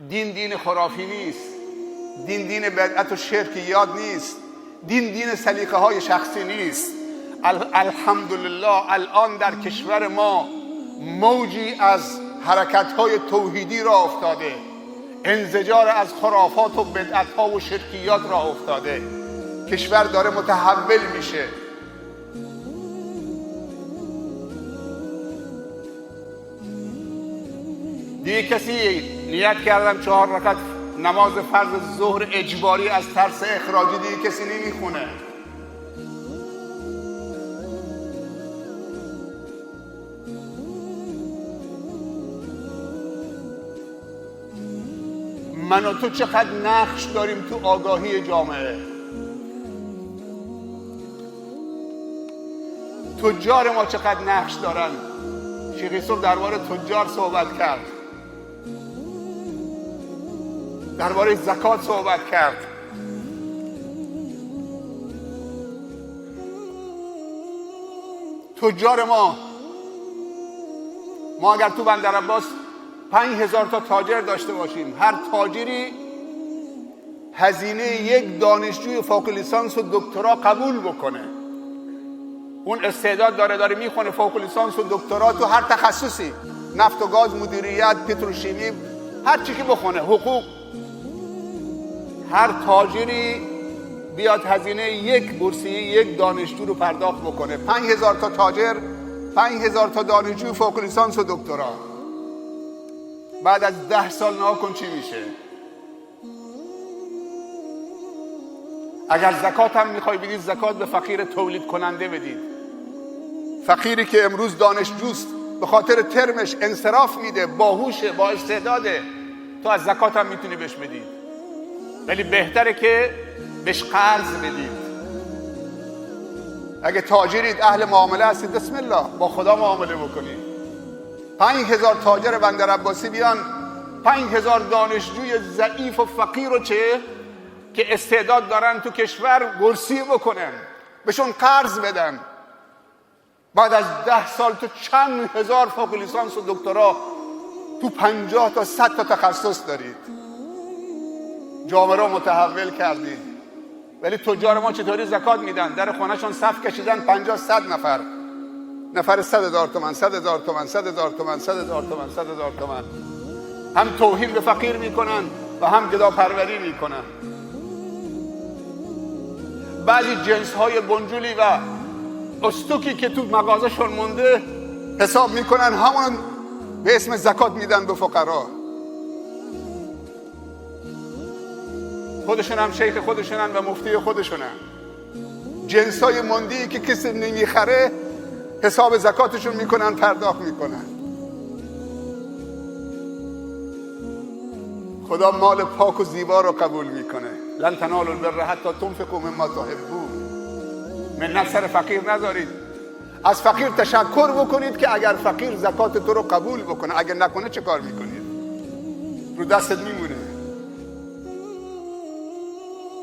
دین دین خرافی نیست، دین دین بدعت و شرکیات نیست، دین دین سلیقه های شخصی نیست. الحمدلله الان در کشور ما موجی از حرکت های توحیدی را افتاده، انزجار از خرافات و بدعت ها و شرکیات را افتاده، کشور داره متحول میشه. دیگه کسی نیت کردم 4 رکعت نماز فرض ظهر اجباری از ترس اخراجی دیگه کسی نمیخونه. من و تو چقدر نقش داریم تو آگاهی جامعه. تجار ما چقدر نقش دارن. شیخ یوسف درباره تجار صحبت کرد، درباره زکات صحبت کرد. تجار ما اگر تو بندر عباس 5000 تا تاجر داشته باشیم، هر تاجری هزینه یک دانشجوی فوق لیسانس و دکترا قبول بکنه. اون استعداد داره میخونه فوق لیسانس و دکترا تو هر تخصصی، نفت و گاز، مدیریت، پتروشیمی، هر چی که بخونه، حقوق. هر تاجری بیاد هزینه یک بورسیه یک دانشجو رو پرداخت بکنه. 5000 تا تاجر، 5000 تا دانشجو فوق لیسانس و دکترا. بعد از 10 سال نها کن چی میشه. اگر زکات هم میخوای بدید، زکات به فقیر تولید کننده بدید. فقیری که امروز دانشجوست، به خاطر ترمش انصراف میده، باهوشه، با استعداده، تو از زکات هم میتونی بهش بدید، ولی بهتره که بهش قرض بدید. اگه تاجرید، اهل معامله هستید، بسم الله با خدا معامله بکنید. 5000 تاجر بندر عباسی بیان 5000 دانشجوی ضعیف و فقیر رو که استعداد دارن تو کشور گرسیه بکنن، بهشون قرض بدن. بعد از 10 سال تو چند هزار فوق لیسانس و دکترا تو 50 تا 100 تا تخصص دارید. جامعه رو متحول کردید. ولی تجار ما چطوری زکات میدن؟ در خونهشون صف کشیدن 50-100 نفر 100,000 تومان، 100,000 تومان، 100,000 تومان، 100,000 تومان، 100,000 تومان. هم توهین به فقیر میکنن و هم گداپروری میکنن. بعضی جنس های بنجولی و استوکی که تو مغازه‌شون مونده حساب میکنن، همون به اسم زکات میدن به فقرا. خودشون هم شیخ خودشونن و مفتی خودشونن. جنس های موندی که کسی نمیخره حساب زکاتشون میکنن، پرداخت میکنن. خدا مال پاک و زیبا رو قبول میکنه. لن تنالوا البر حتی تنفقوا مما تحبون. منت سر فقیر نذارید. از فقیر تشکر بکنید که اگر فقیر زکات تو رو قبول بکنه، اگر نکنه چه کار میکنید؟ رو دستت میمونه.